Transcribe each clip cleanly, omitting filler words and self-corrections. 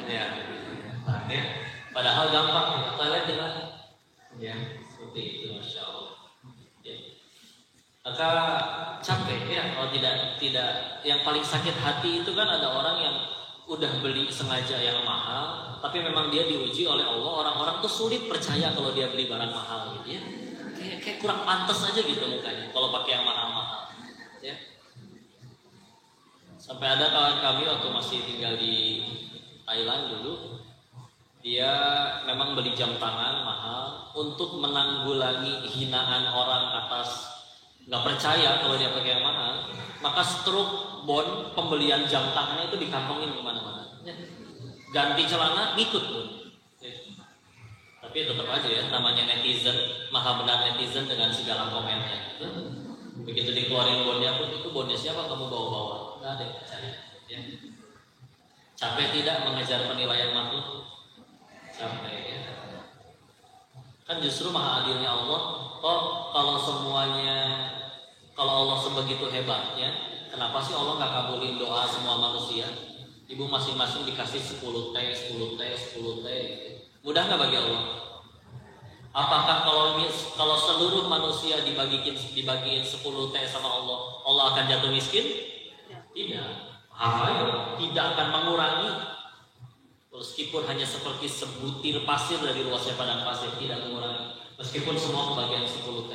Ya, nah, ya. Padahal gampang ya. Toilet di mana? Ya, seperti itu, masya Allah. Ya. Maka capek ya kalau tidak yang paling sakit hati itu kan ada orang yang udah beli sengaja yang mahal, tapi memang dia diuji oleh Allah. Orang-orang tuh sulit percaya kalau dia beli barang mahal gitu ya. Kayak kurang pantas aja gitu mukanya kalau pakai yang mahal-mahal. Ya. Sampai ada kawan kami waktu masih tinggal di Thailand dulu, dia memang beli jam tangan mahal untuk menanggulangi hinaan orang atas nggak percaya kalau dia pakai yang mahal, maka stroke bon pembelian jam tangannya itu dikantongin kemana-mana. Ganti celana ngikut pun. Tapi tetap aja ya, namanya netizen, maha benar netizen dengan segala komennya. Begitu dikeluarin bonnya pun, itu bonnya siapa kamu bawa-bawa? Nggak ada yang percaya. Ya. Capek tidak mengejar penilaian makhluk? Capek ya. Kan justru maha adilnya Allah. Oh, kalau semuanya, kalau Allah sebegitu hebatnya, kenapa sih Allah nggak kabulin doa semua manusia? Ibu masing-masing dikasih 10 T, 10 T, 10 T. Mudah nggak bagi Allah? Apakah kalau seluruh manusia dibagiin 10 T sama Allah, Allah akan jatuh miskin? Tidak. Tidak akan mengurangi. Meskipun hanya seperti sebutir pasir dari luasnya padang pasir, tidak mengurangi. Meskipun semua kebagian 10 T.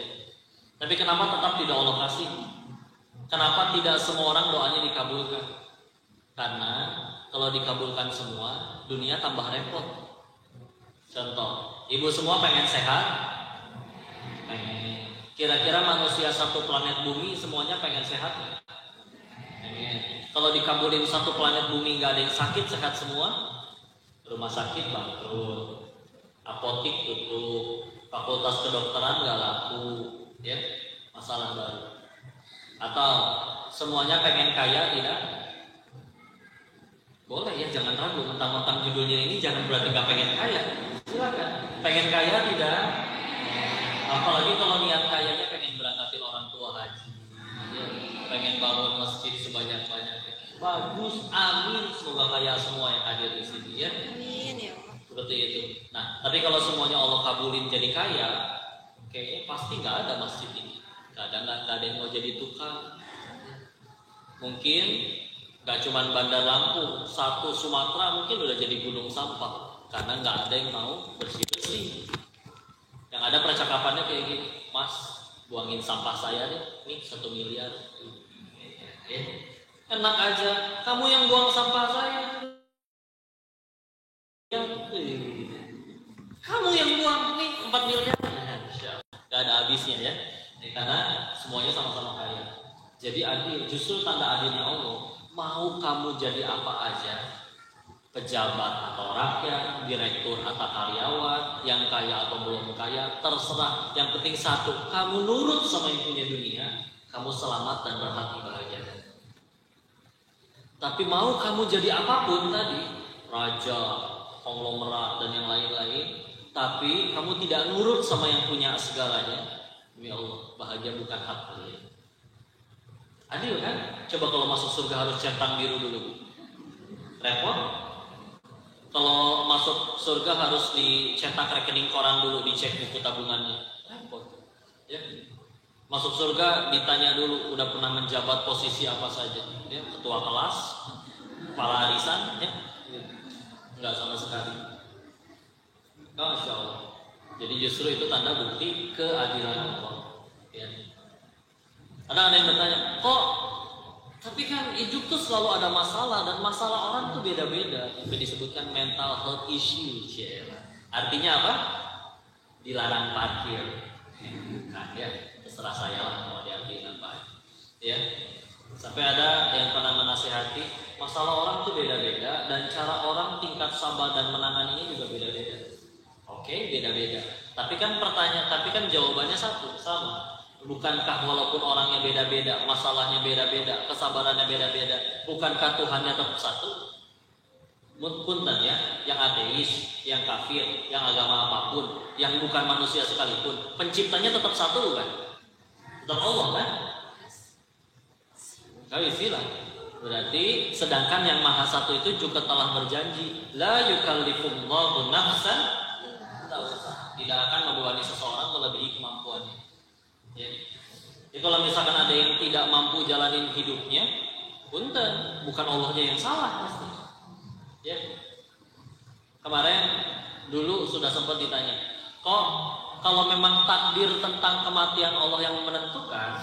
Tapi kenapa tetap tidak Allah kasih? Kenapa tidak semua orang doanya dikabulkan? Karena kalau dikabulkan semua, dunia tambah repot. Contoh, ibu semua pengen sehat? Pengen. Kira-kira manusia satu planet bumi semuanya pengen sehat nggak? Pengen. Kalau dikabulin satu planet bumi nggak ada yang sakit, sehat semua, rumah sakit bangkrut, apotik tutup, fakultas kedokteran nggak laku, ya masalah baru. Atau semuanya pengen kaya tidak? Boleh ya, jangan ragu, mentang-mentang judulnya ini jangan berarti nggak pengen kaya. Silakan. Pengen kaya tidak? Apalagi kalau niat kayanya pengen berangkatin orang tua haji, ya, pengen bangun masjid sebanyak-banyaknya. Bagus, amin. Semoga kaya semua yang hadir di sini ya. Amin ya Allah. Seperti itu. Nah, tapi kalau semuanya Allah kabulin jadi kaya, kayaknya pasti nggak ada masjid ini. Kadang nggak ada yang mau jadi tukang. Mungkin nggak cuma Bandar Lampung, satu Sumatera mungkin udah jadi gunung sampah karena nggak ada yang mau bersih-bersih. Yang ada percakapannya kayak gini, Mas, buangin sampah saya deh, nih 1 miliar. Enak aja, kamu yang buang sampah saya. Kamu yang buang nih 4 miliar. Gak ada habisnya ya. Karena semuanya sama-sama kaya. Jadi adil, justru tanda adilnya Allah. Mau kamu jadi apa aja, pejabat atau rakyat, direktur atau karyawan, yang kaya atau belum kaya, terserah. Yang penting satu, kamu nurut sama yang punya dunia, kamu selamat dan berhak dibahagiakan. Tapi mau kamu jadi apapun tadi, raja, konglomerat dan yang lain-lain, tapi kamu tidak nurut sama yang punya segalanya, demi Allah, bahagia bukan hak kalian. Adil kan? Coba kalau masuk surga harus centang biru dulu, repot. Kalau masuk surga harus dicetak rekening koran dulu, dicek buku tabungannya, repot. Ya. Masuk surga ditanya dulu udah pernah menjabat posisi apa saja, ya, ketua kelas, kepala arisan, ya, enggak sama sekali. Masya Allah. Jadi justru itu tanda bukti keadilan Allah. Ya. Ada yang bertanya, kok? Tapi kan hidup tuh selalu ada masalah dan masalah orang tuh beda-beda. Itu disebutkan mental health issue, ya. Artinya apa? Dilarang parkir. Nah, ya, terserah saya lah mau diartikan apa. Ya. Sampai ada yang pernah menasihati, masalah orang tuh beda-beda dan cara orang tingkat sabar dan menanganinya juga beda-beda. Oke, beda-beda. Tapi kan jawabannya satu, sama. Bukankah walaupun orangnya beda-beda, masalahnya beda-beda, kesabarannya beda-beda, bukankah Tuhannya tetap satu? Punten ya, yang ateis, yang kafir, yang agama apapun, yang bukan manusia sekalipun, penciptanya tetap satu kan? Tetap Allah kan? Gak istilah. Berarti sedangkan yang Maha Satu itu juga telah berjanji, la yukallifullahu nafsan illa wus'aha. Tidak akan membebani seseorang melebihi kemampuannya. Ya. Jadi kalau misalkan ada yang tidak mampu jalanin hidupnya, punten, bukan Allahnya yang salah pasti. Ya. Kemarin dulu sudah sempat ditanya, kok kalau memang takdir tentang kematian Allah yang menentukan,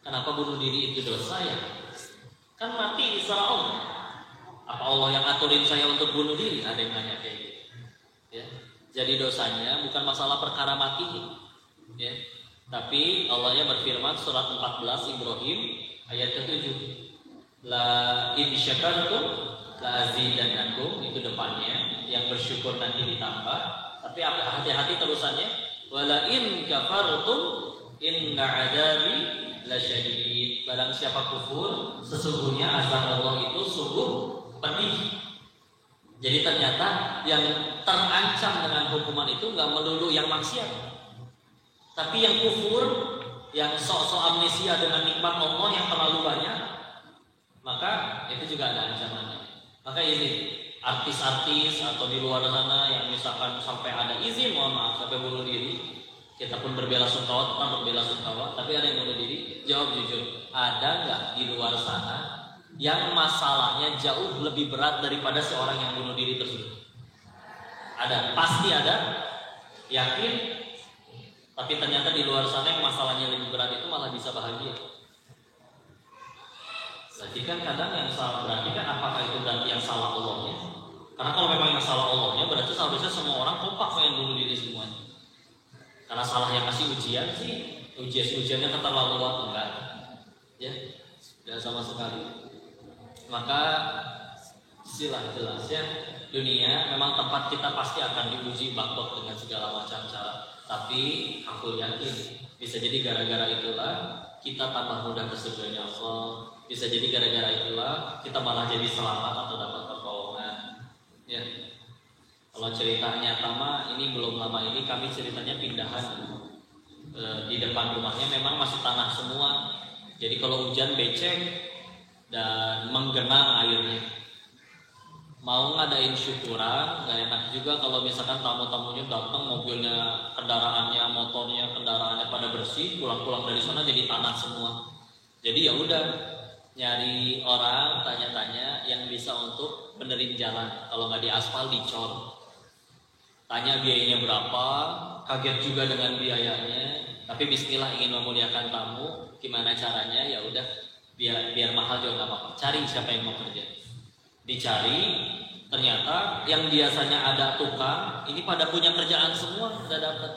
kenapa bunuh diri itu dosa ya? Kan mati secara Allah. Apa Allah yang aturin saya untuk bunuh diri? Ada yang nanya kayak gitu. Ya. Jadi dosanya bukan masalah perkara mati, ya. Tapi Allahnya berfirman surat 14 Ibrahim ayat ke-7. La in syakartum la azidannakum, itu depannya, yang bersyukur nanti ditambah. Tapi hati-hati terusannya, wala in kafartum inna adabi lasyadid. Barang siapa kufur, sesungguhnya azab Allah itu sungguh pedih. Jadi ternyata yang terancam dengan hukuman itu nggak melulu yang maksiat, tapi yang kufur, yang sok-sok amnesia dengan nikmat Allah yang terlalu banyak, maka itu juga ada ancamannya. Maka ini artis-artis atau di luar sana yang misalkan sampai ada izin, mohon maaf, sampai bunuh diri, kita pun berbela sungkawa, tetap berbela sungkawa, tapi ada yang bunuh diri. Jawab jujur, ada nggak di luar sana yang masalahnya jauh lebih berat daripada seorang yang bunuh diri tersebut? Ada, pasti ada, yakin. Tapi ternyata di luar sana yang masalahnya lebih berat itu malah bisa bahagia. Berarti kan kadang yang salah, berarti kan apakah itu berarti yang salah Allahnya? Karena kalau memang yang salah Allahnya, berarti seharusnya semua orang kompak pengen bunuh diri semuanya. Karena salah yang kasih ujian sih, ujiannya keterlaluan, enggak, ya, tidak sama sekali. Maka istilah jelasnya, dunia memang tempat kita pasti akan diuji bak-bak dengan segala macam cara. Tapi aku yakin bisa jadi gara-gara itulah kita tambah mudah ke surganya Allah. Bisa jadi gara-gara itulah kita malah jadi selamat atau dapat pertolongan. Ya. Kalau ceritanya Tama, ini belum lama ini kami ceritanya pindahan di depan rumahnya memang masih tanah semua. Jadi kalau hujan becek dan menggenang airnya. Mau ngadain syukuran, nggak enak juga kalau misalkan tamu-tamunya datang, mobilnya, kendaraannya, motornya, kendaraannya pada bersih, pulang-pulang dari sana jadi tanah semua. Jadi ya udah, nyari orang, tanya-tanya yang bisa untuk benerin jalan. Kalau nggak diaspal, dicor. Tanya biayanya berapa, kaget juga dengan biayanya. Tapi Bismillah ingin memuliakan tamu, gimana caranya? Ya udah, biar mahal juga nggak apa-apa. Cari siapa yang mau kerja. Dicari, ternyata yang biasanya ada tukang, ini pada punya kerjaan semua, udah dapat.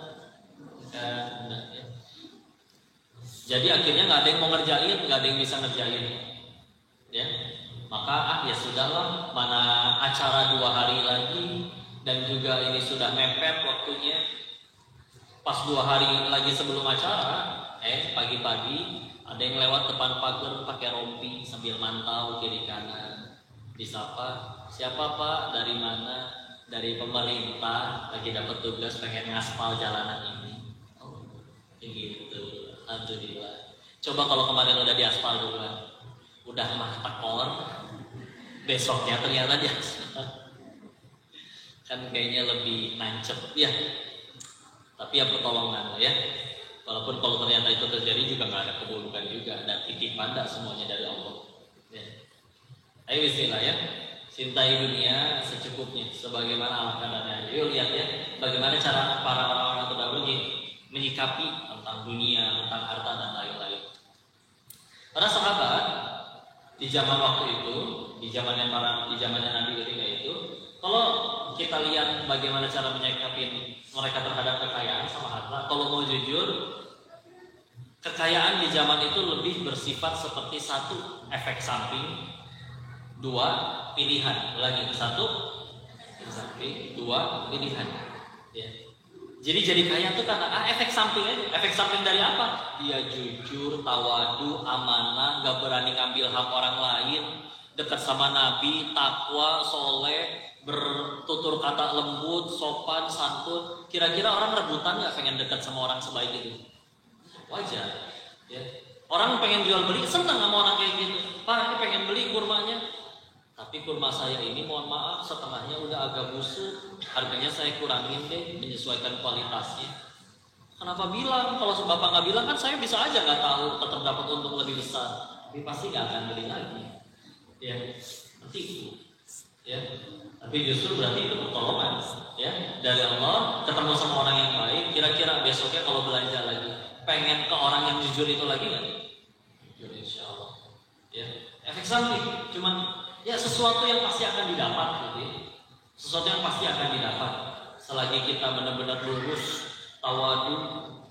Ya. Jadi akhirnya nggak ada yang mau ngerjain, nggak ada yang bisa ngerjain. Ya, maka ya sudahlah, mana acara 2 hari lagi, dan juga ini sudah mepet waktunya. Pas 2 hari lagi sebelum acara, pagi-pagi ada yang lewat depan pagar pakai rompi sambil mantau kiri kanan. Disapa, siapa Pak, dari mana? Dari pemerintah, lagi dapat tugas pengen ngaspal jalanan ini. Oh, begitu. Alhamdulillah. Coba kalau kemarin udah diaspal duluan, udah mah tekor, besoknya ternyata diaspal, kan kayaknya lebih nancep ya. Tapi ya pertolongan lah ya. Walaupun kalau ternyata itu terjadi juga nggak ada keburukan juga, ada titipan semuanya dari Allah. Ya. Ayo bismillah ya. Cintai dunia secukupnya, sebagaimana Allah kadarnya. Yuk lihat ya, bagaimana cara para orang-orang terdahulu menyikapi tentang dunia, tentang harta dan lain-lain. Para sahabat di zaman waktu itu, di zamannya Nabi ketika itu, kalau kita lihat bagaimana cara menyikapi mereka terhadap kekayaan sama harta, kalau mau jujur, kekayaan di zaman itu lebih bersifat seperti satu, efek samping. 2, pilihan. Ulangi, 1, samping, 2, pilihan. Ya. Jadi kaya itu karena efek samping aja. Efek samping dari apa? Dia jujur, tawadu, amanah, gak berani ngambil hak orang lain, dekat sama Nabi, takwa, soleh, bertutur kata lembut, sopan, santun. Kira-kira orang rebutan gak pengen dekat sama orang sebaik itu? Wajar. Ya. Orang pengen jual beli, senang sama orang kayak gitu. Pak, ini pengen beli kurmanya. Tapi kurma saya ini mohon maaf setengahnya udah agak busuk. Harganya saya kurangin deh, menyesuaikan kualitasnya. Kenapa bilang? Kalau Bapak nggak bilang kan saya bisa aja nggak tahu, tetap dapat untung lebih besar. Tapi pasti nggak akan beli lagi. Ya, nanti itu. Ya, tapi justru berarti itu pertolongan. Ya, dari Allah ketemu sama orang yang baik. Kira-kira besoknya kalau belanja lagi, pengen ke orang yang jujur itu lagi nggak? Jujur, insya Allah. Ya, efek samping. Cuman ya sesuatu yang pasti akan didapat, gitu ya. Sesuatu yang pasti akan didapat selagi kita benar-benar lurus, tawadu,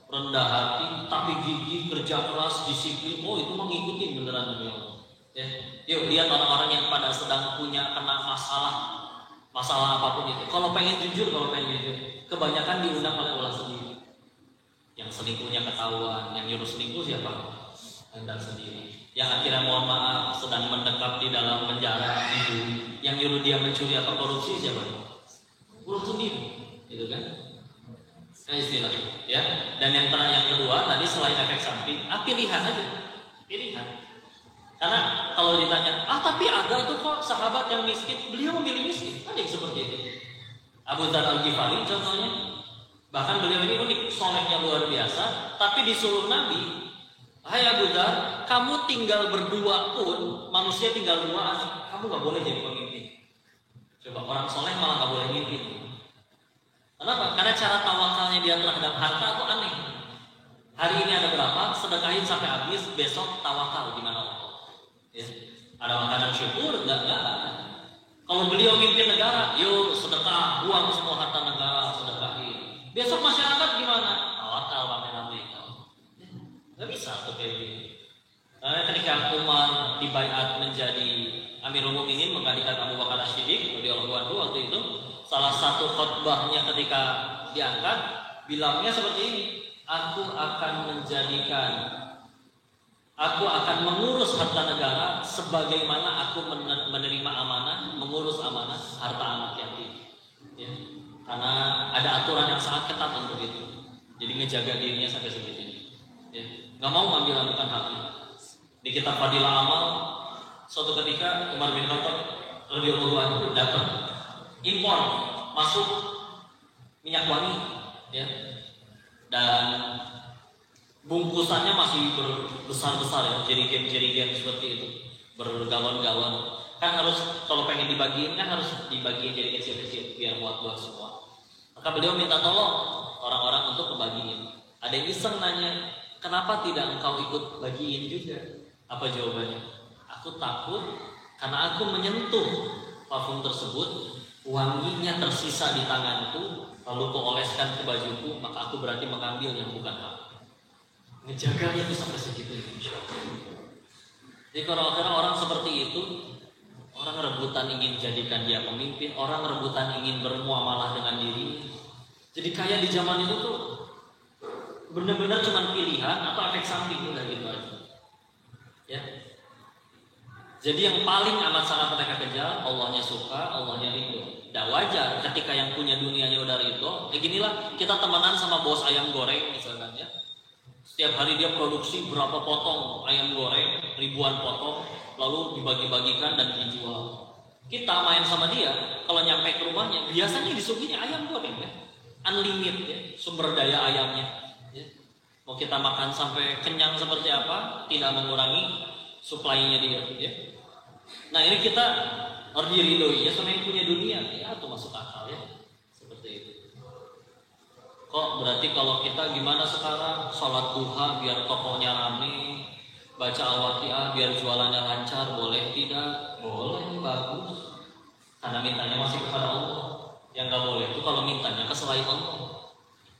rendah hati, tapi gigih, kerja keras, disiplin. Oh itu mah ngikutin beneran demi Allah. Ya, yuk lihat orang-orang yang pada sedang punya kena masalah apapun itu. Kalau pengen jujur, kebanyakan diundang oleh ulah sendiri. Yang selingkuhnya ketahuan, yang nyuruh selingkuh siapa? Anda sendiri. Yang akhirnya mohon maaf sedang mendekap di dalam penjara itu, yang nyuruh dia mencuri atau korupsi siapa? Ulah sendiri, gitu kan? Nah istilah, ya. Dan yang kedua tadi selain efek samping, pilihan aja, pilihan. Karena kalau ditanya, tapi ada tuh kok sahabat yang miskin, beliau memilih miskin, ada yang seperti itu. Abu Dzar Al-Ghifari contohnya, bahkan beliau ini unik, solehnya luar biasa, tapi disuruh Nabi. Hai Abu Dzar, kamu tinggal berdua pun, manusia tinggal dua, kamu gak boleh jadi pemimpin. Coba orang soleh malah gak boleh mimpin. Kenapa? Karena cara tawakalnya dia terhadap harta itu aneh. Hari ini ada berapa, sedekahin sampai habis, besok tawakal gimana Allah. Ya. Ada makanan syukur, enggak. Kalau beliau mimpin negara, yuk sedekah, buang semua harta negara, sedekahin. Besok masyarakat gimana? Tawakal pakai Nabi. Gak bisa tuh kayak gini. Karena ketika Umar dibaiat menjadi Amirul Mukminin menggantikan Abu Bakar As-Siddiq radhiyallahu anhu waktu itu, salah satu khutbahnya ketika diangkat bilangnya seperti ini, aku akan mengurus harta negara sebagaimana aku menerima amanah, mengurus amanah harta anak yatim. Ya. Karena ada aturan yang sangat ketat untuk itu. Jadi ngejaga dirinya sampai segitunya. Ya. Nggak mau ngambil amukan haknya. Di kitab Fadilah Amal, suatu ketika Umar bin Khattab radhiyallahu anhu datang impor masuk minyak wangi, ya, dan bungkusannya masih besar-besar ya, jerigen seperti itu, bergalon-galon. Kan harus kalau pengen dibagiin kan harus dibagiin jadi kecil-kecil biar muat buat semua. Maka beliau minta tolong orang-orang untuk membagiin. Ada yang iseng nanya, kenapa tidak engkau ikut bagiin juga? Apa jawabannya? Aku takut karena aku menyentuh parfum tersebut, wanginya tersisa di tanganku, lalu kuoleskan ke bajuku, maka aku berarti mengambil yang bukan hak. Ngejaganya itu sampai segitu, insya Allah. Jadi kalau orang seperti itu, orang rebutan ingin jadikan dia pemimpin, orang rebutan ingin bermuamalah dengan diri. Jadi kayak di zaman itu tuh benar-benar cuma pilihan atau efek samping udah gitu aja. Ya. Jadi yang paling amat sangat mereka kejar, Allahnya suka, Allahnya ridho. Dan wajar ketika yang punya dunianya udah ridho. Ginilah kita temenan sama bos ayam goreng misalkan ya. Setiap hari dia produksi berapa potong ayam goreng, ribuan potong, lalu dibagi-bagikan dan dijual. Kita main sama dia, kalau nyampe ke rumahnya, biasanya disuguhinya ayam goreng ya, unlimited ya, sumber daya ayamnya. Ya. Mau kita makan sampai kenyang seperti apa, tidak mengurangi supply-nya dia. Ya. Nah ini kita harus diridhoi ya, sama yang punya dunia, ya itu masuk akal ya, seperti itu. Kok berarti kalau kita gimana sekarang sholat duha biar tokonya rame, baca Al-Waqiah biar jualannya lancar, boleh tidak? Boleh, bagus. Karena mintanya masih kepada Allah. Yang nggak boleh itu kalau mintanya ke selain Allah.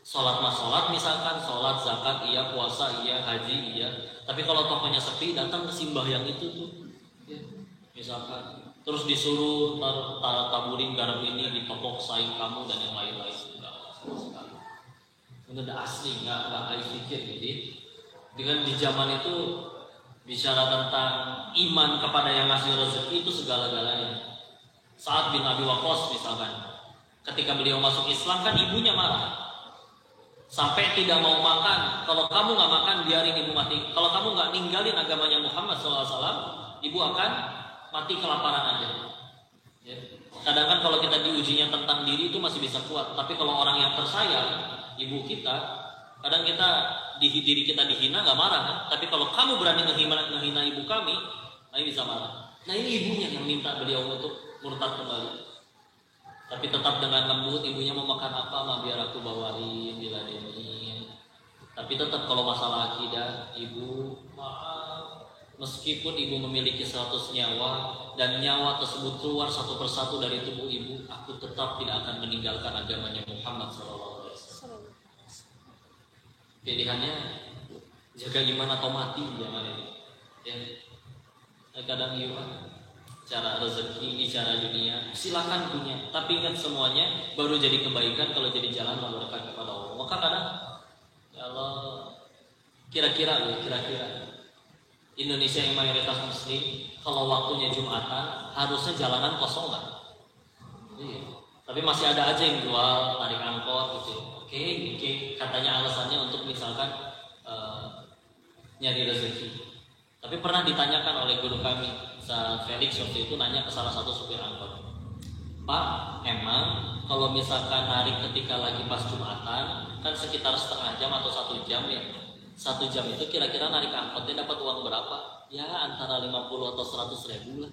Sholat mas sholat misalkan, sholat, zakat iya, puasa iya, haji iya. Tapi kalau tokonya sepi, datang ke simbah yang itu tuh, ya, misalkan. Terus disuruh taburin garam ini di toko saing kamu dan yang lain-lain. Enggak, sama sekali. Itu udah asli, nggak harus pikir jadi. Dengan di zaman itu bicara tentang iman kepada yang ngasih rezeki itu segala-galanya. Sa'ad bin Abi Waqqas misalkan, ketika beliau masuk Islam kan ibunya marah. sampai tidak mau makan. Kalau kamu nggak makan, biarin ibu mati. Kalau kamu nggak ninggalin agamanya Muhammad SAW, ibu akan mati kelaparan aja. Ya. Kadang kan kalau kita diujinya tentang diri itu masih bisa kuat, tapi kalau orang yang tersayang, ibu kita, kadang kita diri kita dihina nggak marah kan? Tapi kalau kamu berani ngehina ibu kami bisa marah. Nah ini ibunya yang minta beliau untuk murtad kembali. Tapi tetap dengan lembut, ibunya mau makan apa, mah biar aku bawain, diladenin. Tapi tetap kalau masalah akidah, ibu maaf, meskipun ibu memiliki 100 nyawa dan nyawa tersebut keluar satu persatu dari tubuh ibu, aku tetap tidak akan meninggalkan agamanya Muhammad SAW. Pilihannya jaga iman atau mati zaman ini. Ya. Kadang iya. Cara rezeki, bicara dunia, silakan punya. Tapi ingat semuanya baru jadi kebaikan kalau jadi jalan lalu dekat kepada Allah. Maka kadang, ya Allah, kira-kira Indonesia yang mayoritas Muslim, kalau waktunya Jumatan harusnya jalanan kosong kan? Iya. Tapi masih ada aja yang jual, tarik angkot gitu. Oke, katanya alasannya untuk misalkan nyari rezeki. Tapi pernah ditanyakan oleh guru kami, Felix waktu itu nanya ke salah satu supir angkot, Pak, emang kalau misalkan narik ketika lagi pas Jumatan kan sekitar setengah jam atau 1 jam ya, 1 jam itu kira-kira narik angkotnya dapat uang berapa? Ya antara 50 atau 100 ribu lah.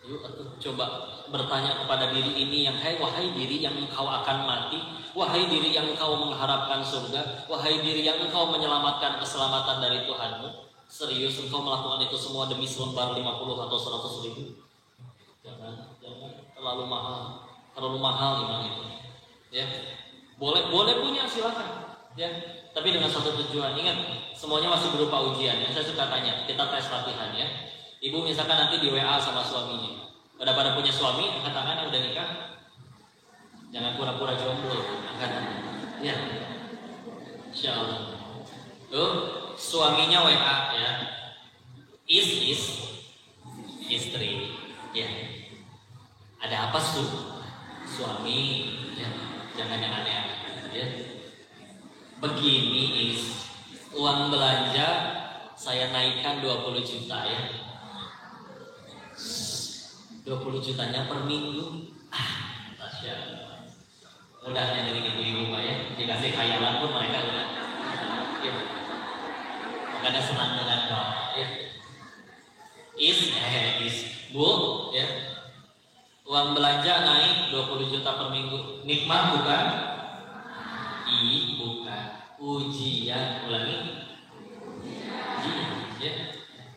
Yuk coba bertanya kepada diri ini yang wahai diri yang engkau akan mati, wahai diri yang engkau mengharapkan surga, wahai diri yang engkau menyelamatkan keselamatan dari Tuhanmu. Serius engkau melakukan itu semua demi selembar 50 atau 100 ribu? Jangan terlalu mahal iman itu. Ya, boleh punya silakan. Ya, tapi dengan satu tujuan. Ingat, semuanya masih berupa ujian. Ya, saya suka tanya, kita tes latihan ya. Ibu misalkan nanti di WA sama suaminya. Pada punya suami, angkat tangan yang udah nikah. Jangan pura-pura jomblo, angkat tangan. Ya, Insya Allah. Tuh, suaminya WA ya. Is istri. Ya. Ada apa su? Suami. Ya. Jangan yang aneh-aneh. Ya. Begini uang belanja saya naikkan 20 juta ya. 20 jutanya per minggu. Tasya. Udah dari ibu-ibu Pak ya. Dikasih khayalan pun mereka udah. Ya. Makanya senang dengan Bapak ya. Bu ya. Uang belanja naik 20 juta per minggu. Nikmat bukan? Bukan. Ujian. Ulangi. Ujian ya.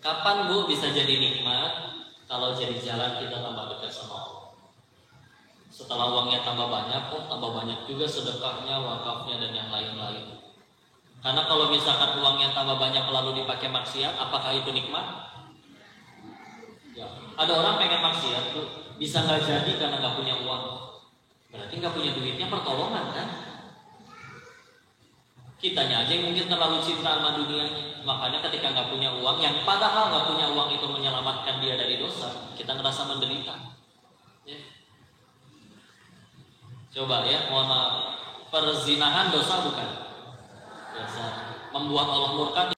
Kapan Bu bisa jadi nikmat? Kalau jadi jalan kita tambah dekat sama Allah. Setelah uangnya tambah banyak, tambah banyak juga sedekahnya, wakafnya dan yang lain-lain. Karena kalau misalkan uangnya tambah banyak lalu dipakai maksiat, apakah itu nikmat? Ya. Ada orang pengen maksiat tuh, bisa nggak jadi karena nggak punya uang. Berarti nggak punya duitnya pertolongan kan? Kitanya aja yang mungkin terlalu cinta sama dunianya. Makanya ketika nggak punya uang, yang padahal nggak punya uang itu menyelamatkan dia dari dosa, kita ngerasa menderita. Ya. Coba ya, mohon maaf, perzinahan dosa bukan? Dosa. Membuat Allah murka.